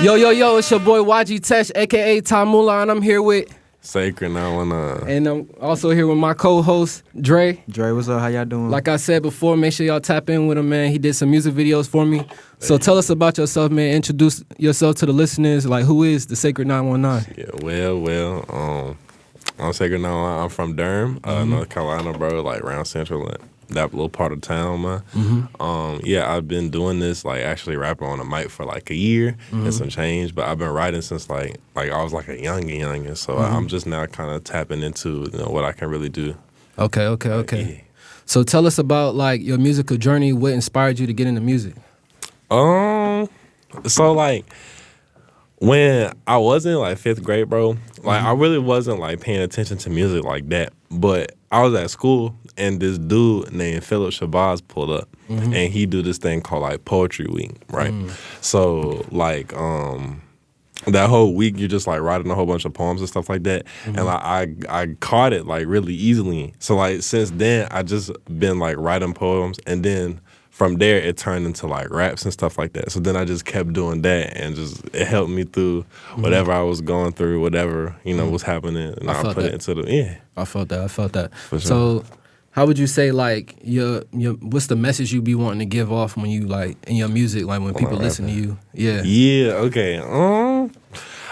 Yo, it's your boy YG Tesh, a.k.a. Tamula, and I'm here with... Sacred 919. And I'm also here with my co-host, Dre. Dre, what's up? How y'all doing? Like I said before, make sure y'all tap in with him, man. He did some music videos for me. So tell us about yourself, man. Introduce yourself to the listeners. Like, who is the Sacred 919? Yeah, well, I'm Sacred 919. I'm from Durham, North Carolina, bro, like around Central, that little part of town, man. Yeah, I've been doing this, like actually rapping on a mic for like a year and some change, but I've been writing since like I was like a youngin', so I'm just now kind of tapping into what I can really do. Okay. Yeah. So tell us about like your musical journey. What inspired you to get into music? So like when I was in like 5th grade, bro, like I really wasn't like paying attention to music like that, but I was at school and this dude named Philip Shabazz pulled up and he do this thing called like Poetry Week, right? So like that whole week you're just like writing a whole bunch of poems and stuff like that, and like I caught it like really easily. So like since then I just been like writing poems, and then from there it turned into like raps and stuff like that. So then I just kept doing that, and just it helped me through whatever I was going through, whatever was happening, and I put it into the I felt that. For sure. So how would you say like your what's the message you be wanting to give off when you like in your music, like when people listen to you? Yeah, okay.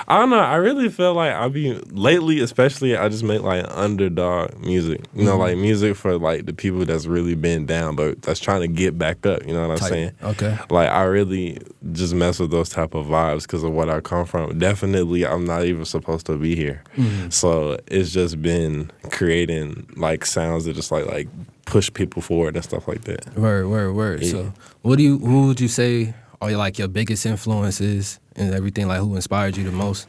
I don't know. I really feel like lately, especially, I just make like underdog music. Like music for like the people that's really been down, but that's trying to get back up. You know what I'm saying? Okay. Like I really just mess with those type of vibes because of what I come from. Definitely, I'm not even supposed to be here. So it's just been creating like sounds that just like push people forward and stuff like that. Word. Yeah. So who would you say are like your biggest influences and everything? Like who inspired you the most?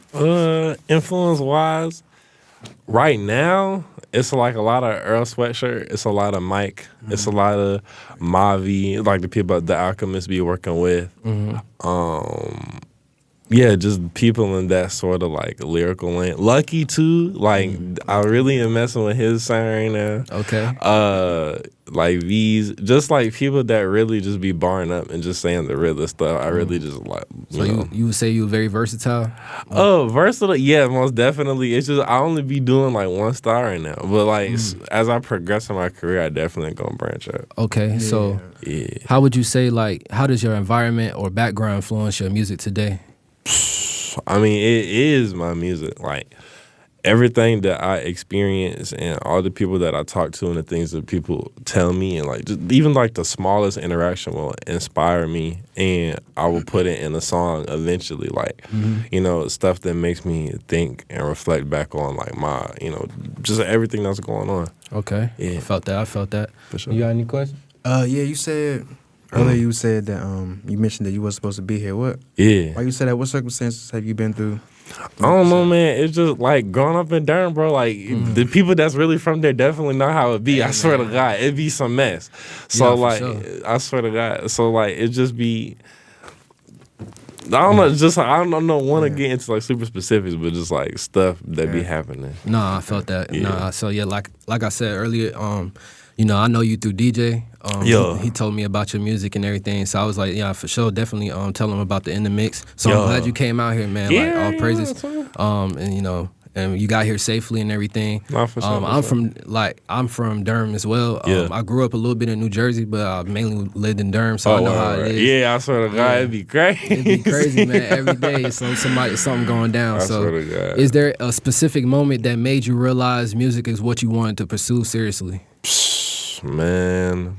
Influence wise, right now it's like a lot of Earl Sweatshirt, it's a lot of Mike, it's a lot of Mavi, like the people the Alchemists be working with. Yeah, just people in that sort of like lyrical lane. Lucky too, like I really am messing with his sound right now. Okay. Like V's, just like people that really just be barring up and just saying the realest stuff. I really just like. So you would say you were very versatile? Oh, versatile, yeah, most definitely. It's just I only be doing like one style right now, but like as I progress in my career, I definitely gonna branch out. Okay, so how would you say like how does your environment or background influence your music today? I mean, it is my music. Like everything that I experience and all the people that I talk to and the things that people tell me, and like just even like the smallest interaction will inspire me, and I will put it in a song eventually. Like stuff that makes me think and reflect back on like my just everything that's going on. Okay. Yeah. I felt that. For sure. You got any questions? Yeah, you said earlier you said that you mentioned that you wasn't supposed to be here. What? Yeah. Why you said that? What circumstances have you been through? I don't know, man. It's just like growing up in Durham, bro. Like the people that's really from there definitely know how it be. Hey, I swear to God, it be some mess. So Yeah, for like, sure. I swear to God. So like, it just be. I don't know. Just I don't know. Want to get into like super specifics, but just like stuff that be happening. Nah, I felt that. Yeah. Nah, so yeah, like I said earlier, I know you through DJ. He told me about your music and everything, so I was like, yeah, for sure, definitely tell him about the In The Mix. So I'm glad you came out here, man. Yeah, like all praises. yeah, And you got here safely and everything. Nah, for sure, I'm from Durham as well. Yeah. I grew up a little bit in New Jersey, but I mainly lived in Durham, so I know how it is. Yeah, I swear to God, it'd be crazy. It'd be crazy, man. Every day, something going down. I So, swear to God. is there a specific moment that made you realize music is what you wanted to pursue seriously? Man,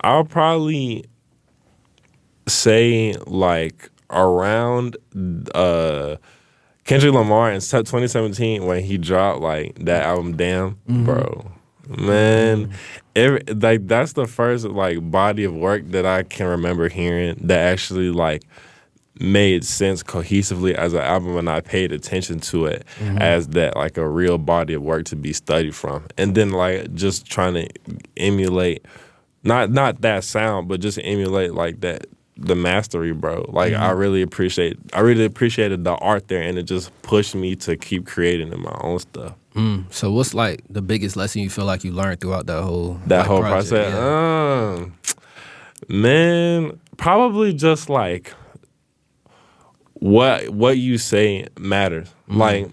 I'll probably say like around Kendrick Lamar in 2017 when he dropped like that album Damn, bro. Man, that's the first like body of work that I can remember hearing that actually like made sense cohesively as an album, and I paid attention to it as that like a real body of work to be studied from. And then like just trying to emulate not that sound, but just emulate like the mastery, bro. Like I really appreciated the art there, and it just pushed me to keep creating in my own stuff. So what's like the biggest lesson you feel like you learned throughout that whole whole project? process? Yeah. Man, probably just like what you say matters. Like,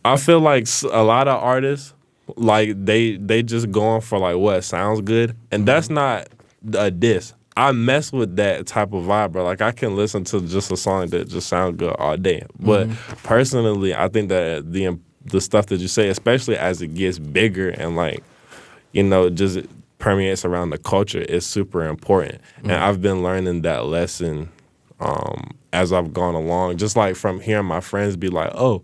I feel like a lot of artists, like they just going for like what sounds good, and that's not a diss. I mess with that type of vibe, bro. Like, I can listen to just a song that just sounds good all day. But personally, I think that the stuff that you say, especially as it gets bigger and like, you know, just permeates around the culture, is super important. And I've been learning that lesson as I've gone along. Just like from hearing my friends be like, oh,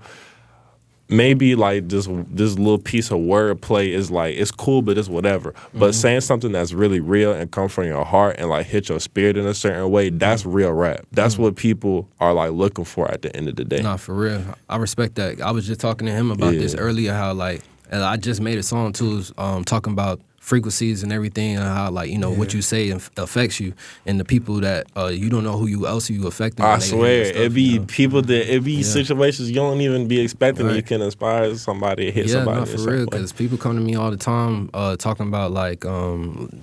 maybe like this little piece of wordplay is like, it's cool, but it's whatever. But saying something that's really real and come from your heart and like hit your spirit in a certain way, that's real rap. That's what people are like looking for at the end of the day. Nah, for real. I respect that. I was just talking to him about this earlier, how like, and I just made a song too, talking about frequencies and everything, and how like, you know, what you say affects you, and the people that you don't know who else you affecting. I swear, it be people that it be situations you don't even be expecting. You can inspire somebody, hit somebody. Yeah, for real, because people come to me all the time talking about like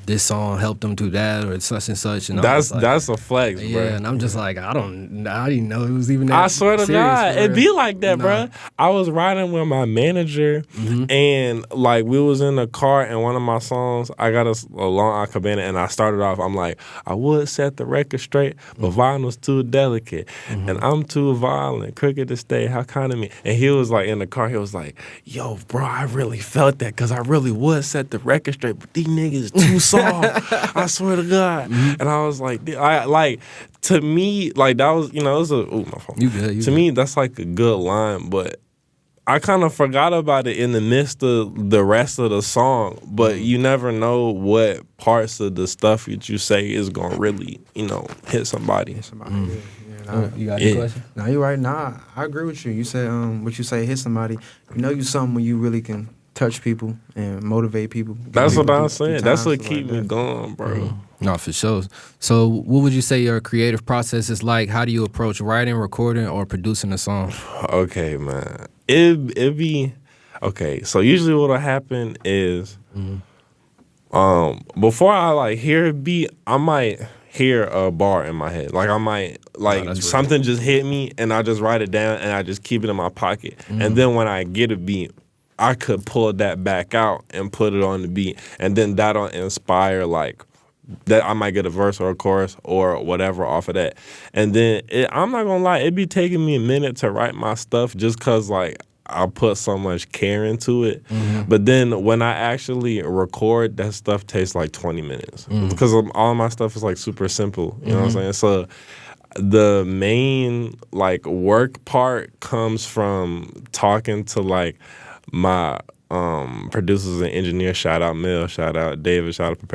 this song helped them do that or such and such, and that's a flex, bro. Yeah, and I'm just like, I didn't know it was even that. I swear to God, it be like that, bro. I was riding with my manager, and like we was in the car, and one of my songs, I got a long acapella, and I started off, I'm like, I would set the record straight, but vinyl's too delicate, and I'm too violent, crooked to stay, how kind of me? And he was like, in the car, he was like, yo, bro, I really felt that, because I really would set the record straight, but these niggas is too soft. I swear to God. And I was like, to me, like, that was, you know, it was my phone. You good. To me, that's like a good line, but I kind of forgot about it in the midst of the rest of the song, but you never know what parts of the stuff that you say is going to really, you know, hit somebody. You got any question? No, you're right. Nah, I agree with you. You said what you say hit somebody. You know, you something when you really can touch people and motivate people. That's what I'm saying. That's what keep me going, bro. No, for sure. So what would you say your creative process is like? How do you approach writing, recording, or producing a song? Okay, man. It be okay. So usually what'll happen is before I like hear a beat, I might hear a bar in my head. Like I might like something just hit me and I just write it down and I just keep it in my pocket. And then when I get a beat, I could pull that back out and put it on the beat, and then that'll inspire like that I might get a verse or a chorus or whatever off of that. And then I'm not gonna lie, it be taking me a minute to write my stuff just cause like I put so much care into it. But then when I actually record, that stuff takes like 20 minutes because all my stuff is like super simple. You know what I'm saying? So the main like work part comes from talking to like my producers and engineers. Shout out Mel, shout out David, shout out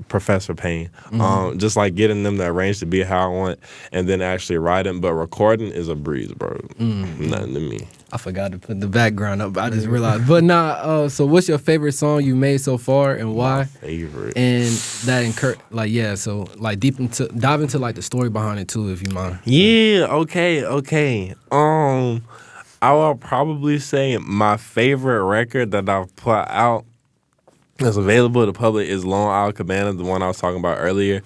Professor Payne. Just like getting them to arrange the beat how I want and then actually writing. But recording is a breeze, bro. Nothing to me. I forgot to put the background up. I just realized. But so what's your favorite song you made so far and why? My favorite. And that so like dive into like the story behind it too, if you mind. Yeah, okay. I will probably say my favorite record that I've put out that's available to the public is Long Island Cabana, the one I was talking about earlier.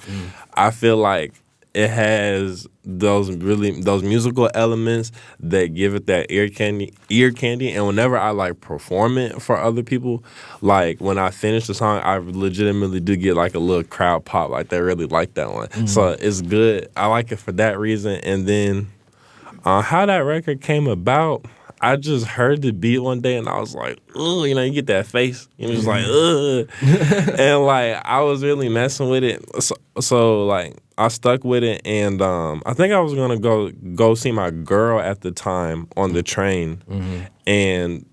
I feel like it has those musical elements that give it that ear candy. And whenever I like perform it for other people, like when I finish the song, I legitimately do get like a little crowd pop. Like they really like that one. So it's good. I like it for that reason. And then how that record came about, I just heard the beat one day and I was like, ugh, you know, you get that face. You know, just like, ugh. And like, I was really messing with it. So like, I stuck with it. And I think I was going to go see my girl at the time on the train. And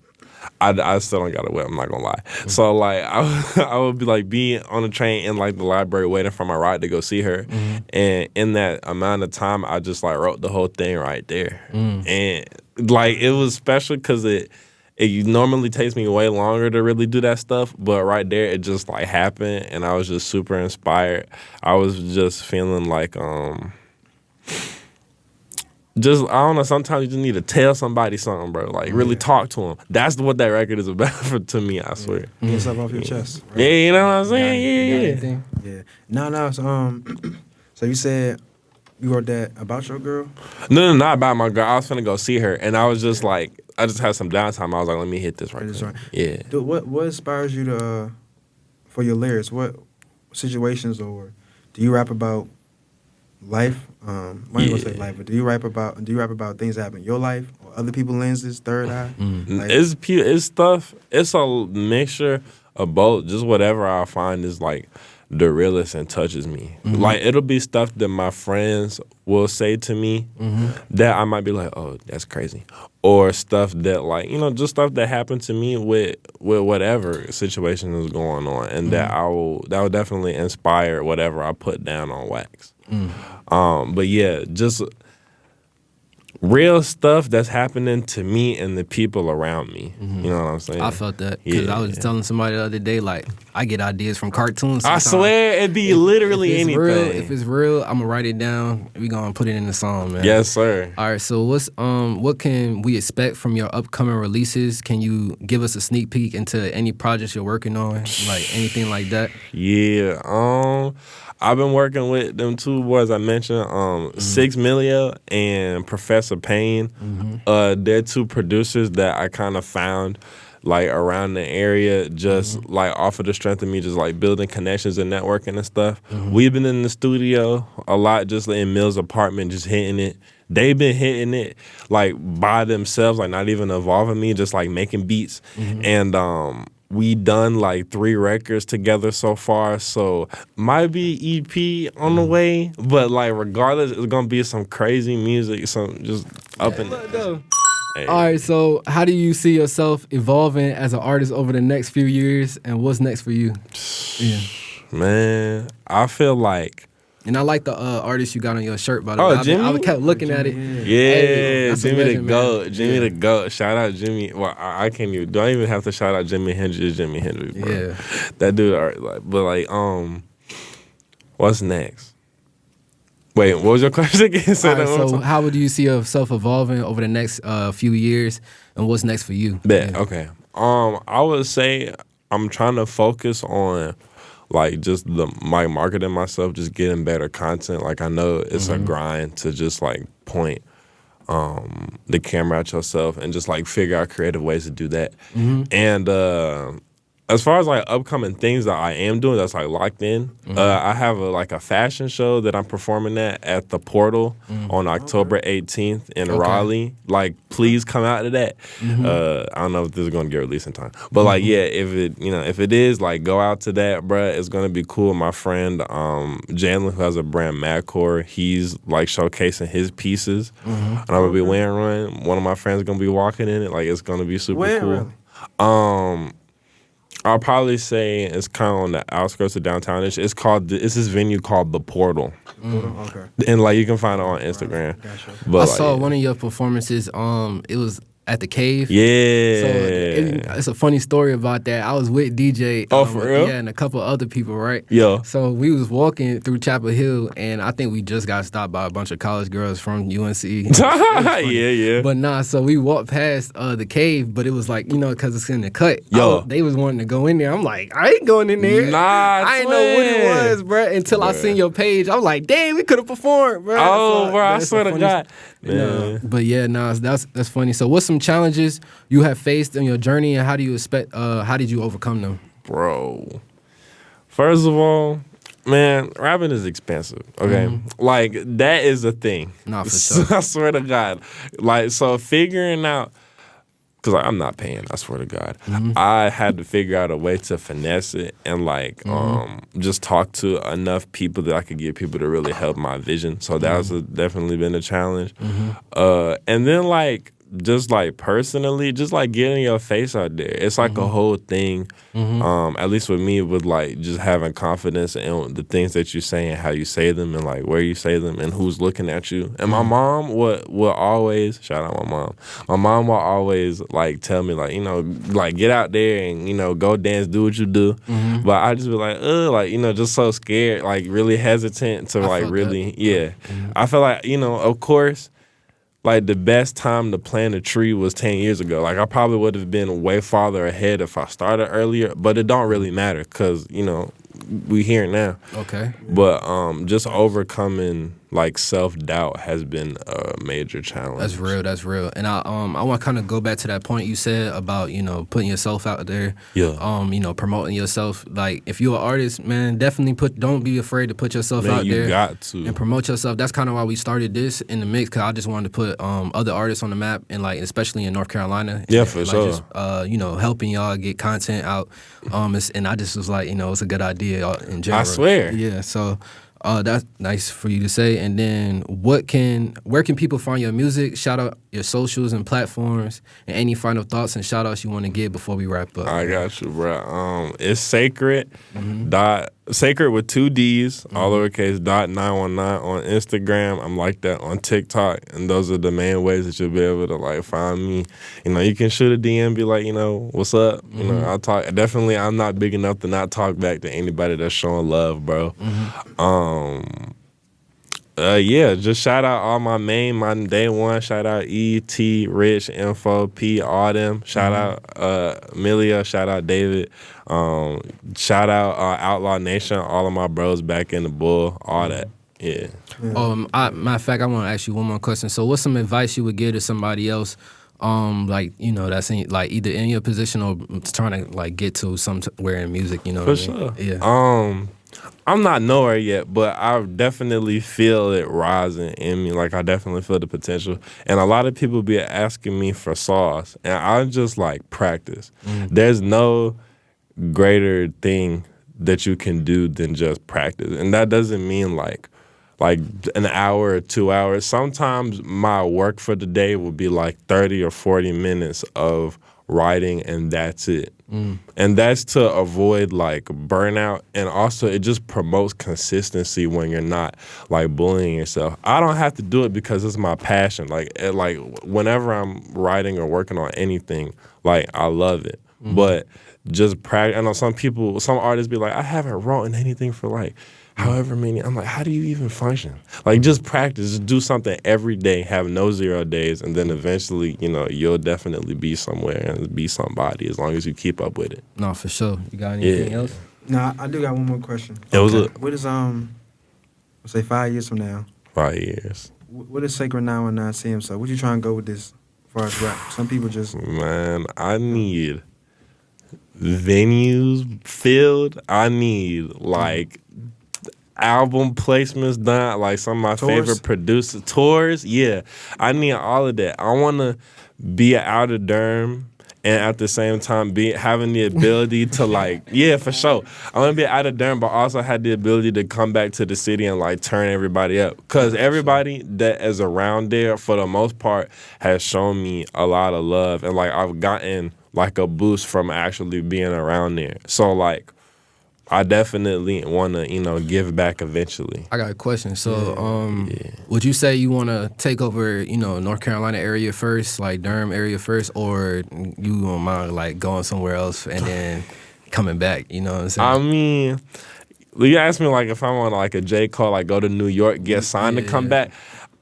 I still don't got a whip, I'm not gonna lie. So like I would be on the train in like the library waiting for my ride to go see her. And in that amount of time I just like wrote the whole thing right there. And like it was special because it normally takes me way longer to really do that stuff, but right there it just like happened and I was just super inspired. I was just feeling like just, I don't know, sometimes you just need to tell somebody something, bro. Like, really talk to them. That's what that record is about to me, I swear. Get stuff off your chest. Right? Yeah, you know what I'm saying? Yeah. No. So you said You wrote that about your girl? No, not about my girl. I was finna go see her, and I was just like, I just had some downtime. I was like, let me hit this right quick. Yeah. Dude, what inspires you to for your lyrics? What situations, or do you rap about life? I ain't gonna say life, but do you rap about things that happen in your life or other people's lenses, third eye? Like, It's stuff. It's a mixture of both. Just whatever I find is like the realest and touches me. Like it'll be stuff that my friends will say to me that I might be like, oh, that's crazy, or stuff that like just stuff that happened to me with whatever situation is going on, and that will definitely inspire whatever I put down on wax. But yeah, just real stuff that's happening to me and the people around me. You know what I'm saying? I felt that because I was telling somebody the other day, like, I get ideas from cartoons. I swear it'd be literally anything. If it's real, I'm gonna write it down. We gonna put it in the song, man. Yes, sir. All right. So what can we expect from your upcoming releases? Can you give us a sneak peek into any projects you're working on, like anything like that? Yeah. I've been working with them two boys I mentioned, 6 Millio and Professor Payne. They're two producers that I kind of found like around the area, just like off of the strength of me just like building connections and networking and stuff. We've been in the studio a lot, just in Mill's apartment, just hitting it. They've been hitting it like by themselves, like not even involving me, just like making beats. And we done like 3 records together so far, so might be EP on the way, but like regardless, it's gonna be some crazy music, some just up and down. Hey. All right, so how do you see yourself evolving as an artist over the next few years, and what's next for you? Man, I feel like. And I like the artist you got on your shirt, by the way. Jimmy? I kept looking at it. Yeah, Jimmy the GOAT. Jimmy the GOAT. GOAT. Shout out Jimmy. Well, I can't even. Don't even have to shout out Jimi Hendrix. Jimi Hendrix, bro. Yeah. That dude. What's next? Wait, what was your question again? So how would you see yourself evolving over the next few years, and what's next for you? Okay. I would say I'm trying to focus on like just my marketing myself, just getting better content. Like I know it's a grind to just like point the camera at yourself and just like figure out creative ways to do that. And as far as like upcoming things that I am doing that's like locked in, I have a fashion show that I'm performing at the Portal on October 18th in Raleigh. Like, please come out to that. I don't know if this is gonna get released in time, but like, yeah, if it is, like, go out to that, bruh. It's gonna be cool. My friend Jalen, who has a brand Madcore, he's like showcasing his pieces, and I'm gonna be wearing one. One of my friends is gonna be walking in it. Like, it's gonna be super cool. Really? I'll probably say it's kind of on the outskirts of downtown. It's this venue called The Portal. Okay. And like you can find it on Instagram. Gotcha. But I saw one of your performances. It was at the Cave. Yeah. So it's a funny story about that. I was with DJ. For real? Yeah, and a couple other people, right? Yeah. So we was walking through Chapel Hill, and I think we just got stopped by a bunch of college girls from UNC. Yeah. But so we walked past the Cave, but it was like, because it's in the cut. Yo. They was wanting to go in there. I'm like, I ain't going in there. Nah, I ain't know what it was, bro, until I seen your page. I was like, damn, we could have performed, bro. Oh, bro, I swear to God. But yeah, that's funny. So what's some challenges you have faced in your journey, and how do you how did you overcome them? Bro, first of all, man, rapping is expensive, okay? Like, that is a thing. Nah, for sure. I swear to God. Like, so figuring out, because I'm not paying, I swear to God. I had to figure out a way to finesse it and like just talk to enough people that I could get people to really help my vision. So that's definitely been a challenge. And then like just like personally, just like getting your face out there. It's like a whole thing. At least with me, with like just having confidence in the things that you say and how you say them and like where you say them and who's looking at you. And my mom will always, shout out my mom. My mom will always like tell me like, like get out there and, go dance, do what you do. But I just be like, just so scared, like really hesitant to like really, I feel like, of course, like the best time to plant a tree was 10 years ago. Like I probably would have been way farther ahead if I started earlier, but it don't really matter because, we here now. Okay. But just overcoming like self-doubt has been a major challenge. That's real. And I want to kind of go back to that point you said about, you know, putting yourself out there. Yeah. You know, promoting yourself. Like, if you're an artist, man, definitely don't be afraid to put yourself out there. You got to. And promote yourself. That's kind of why we started this in the mix, because I just wanted to put other artists on the map, and like, especially in North Carolina. Yeah, and, for like, sure. Just, you know, helping y'all get content out. And I just was like, you know, it's a good idea in general. I swear. Yeah, so that's nice for you to say. And then where can people find your music? Shout out your socials and platforms, and any final thoughts and shout outs you want to give before we wrap up. I got you, bro. It's sacred. Sacred with 2 D's, all lowercase, .919 on Instagram. I'm like that on TikTok, and those are the main ways that you'll be able to like find me. You know, you can shoot a DM, be like, you know, what's up? You know, I'll talk. Definitely, I'm not big enough to not talk back to anybody that's showing love, bro. Yeah, just shout out all my day one. Shout out E.T., Rich, Info, P, all them. Shout out Amelia. Shout out David. Shout out Outlaw Nation. All of my bros back in the bull. All that. Yeah. Matter of fact, I want to ask you one more question. So, what's some advice you would give to somebody else, like, you know, that's in, like, either in your position or trying to like get to somewhere in music? You know, For what I mean? sure. Yeah. I'm not nowhere yet, but I definitely feel it rising in me. Like, I definitely feel the potential. And a lot of people be asking me for sauce, and I just, like, practice. There's no greater thing that you can do than just practice. And that doesn't mean, like an hour or 2 hours. Sometimes my work for the day will be, like, 30 or 40 minutes of writing, and that's it. And that's to avoid like burnout, and also it just promotes consistency when you're not like bullying yourself. I don't have to do it because it's my passion. Like whenever I'm writing or working on anything, like I love it. But just practice. I know some artists be like, I haven't written anything for like however many. I'm like, how do you even function? Like, just practice, just do something every day, have no 0 days, and then eventually, you know, you'll definitely be somewhere and be somebody as long as you keep up with it. No, for sure. You got anything else? No, I do got one more question. What is let's say 5 years from now? 5 years. What is Sacred 919 see himself? What you trying to go with this as far as rap? Some people just Man, I need venues filled. I need like album placements done, like some of my favorite producers. Tours, yeah. I need all of that. I want to be out of Durham and at the same time having the ability to like, yeah, for sure. I want to be out of Durham, but also have the ability to come back to the city and like turn everybody up. Because everybody that is around there, for the most part, has shown me a lot of love. And like I've gotten like a boost from actually being around there. So like, I definitely want to, you know, give back eventually. I got a question. So, would you say you want to take over, you know, North Carolina area first, like Durham area first, or you don't mind like going somewhere else and then coming back? You know what I'm saying? I mean, you asked me like if I want like a J. Cole, like go to New York, get signed to come back.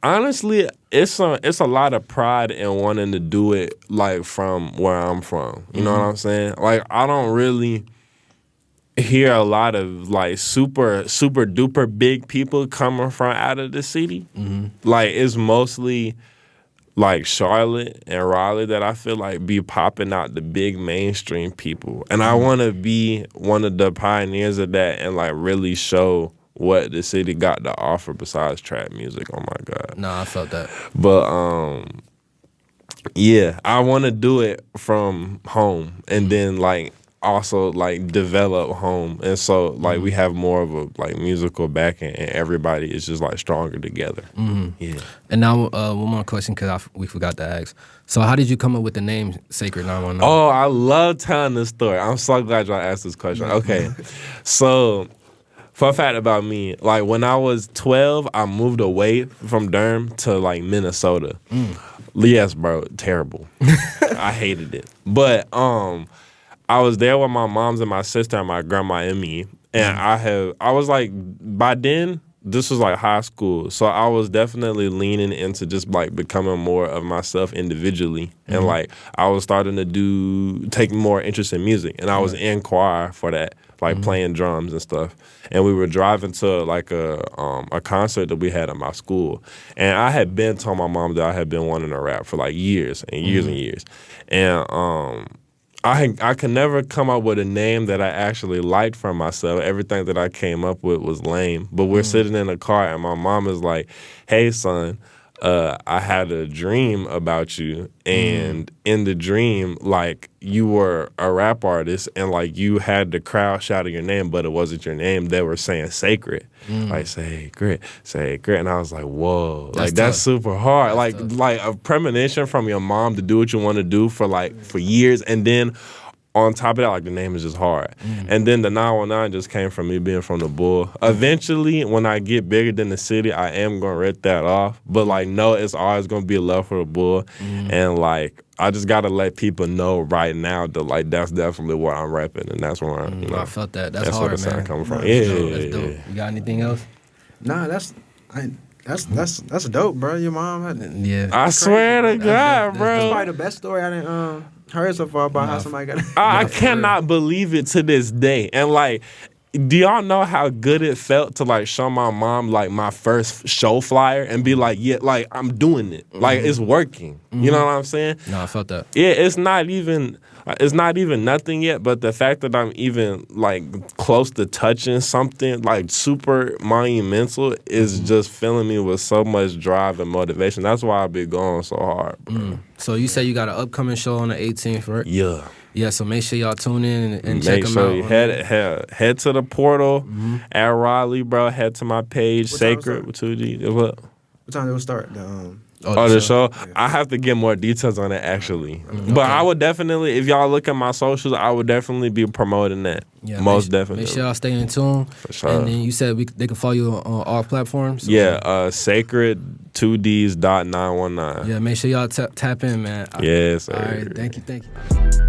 Honestly, it's a lot of pride in wanting to do it like from where I'm from. You know what I'm saying? Like I don't really hear a lot of like super duper big people coming from out of the city. Like it's mostly like Charlotte and Raleigh that I feel like be popping out the big mainstream people, and I want to be one of the pioneers of that and like really show what the city got to offer besides trap music. Oh my God. Nah, I felt that. But yeah, I want to do it from home and then like also like develop home, and so like we have more of a like musical backing, and everybody is just like stronger together. Yeah. And now one more question, because we forgot to ask. So how did you come up with the name Sacred 919? Oh, I love telling this story. I'm so glad y'all asked this question. Okay, so fun fact about me, like when I was 12, I moved away from Durham to like Minnesota. Yes, bro, terrible. I hated it, but I was there with my moms and my sister and my grandma and me. And I was like, by then, this was like high school. So I was definitely leaning into just like becoming more of myself individually. And like, I was starting to take more interest in music. And I was in choir for that. like playing drums and stuff. And we were driving to like a concert that we had at my school. And I had been telling my mom that I had been wanting to rap for like years and years and years. And I could never come up with a name that I actually liked for myself. Everything that I came up with was lame. But we're sitting in the car and my mom is like, hey, son, I had a dream about you, and in the dream, like, you were a rap artist, and like you had the crowd shouting your name, but it wasn't your name. They were saying sacred, like sacred, sacred, and I was like, whoa, that's super hard. Like a premonition from your mom to do what you want to do for years, and then on top of that, like, the name is just hard. And then the 919 just came from me being from the Bull. Eventually, when I get bigger than the city, I am going to rip that off. But, like, no, it's always going to be a love for the Bull. And, like, I just got to let people know right now that, like, that's definitely what I'm rapping. And that's where I'm, I felt that. That's hard, where the sound man. coming from. That's dope. You got anything else? Nah, that's dope, bro. Your mom had. Yeah. I swear to God, bro. That's probably the best story I didn't heard so far about how somebody got. I cannot believe it to this day. And like, do y'all know how good it felt to like show my mom like my first show flyer and be like, yeah, like I'm doing it, like it's working. You know what I'm saying? No, I felt that. Yeah, it's not even nothing yet, but the fact that I'm even like close to touching something like super monumental is just filling me with so much drive and motivation. That's why I've been going so hard, bro. So you say you got an upcoming show on the 18th, right? Yeah. Yeah, so make sure y'all tune in and check them sure out. You head to the portal at Raleigh, bro. Head to my page, Sacred with 2 G. What time it will start? The show? Yeah. I have to get more details on it, actually. But I would definitely, if y'all look at my socials, I would definitely be promoting that. Yeah, most definitely. Make sure y'all stay in tune. For sure. And then you said they can follow you on all platforms? So. Yeah, Sacred 2Ds.919. Yeah, make sure y'all tap in, man. Yes, sir. All right, thank you.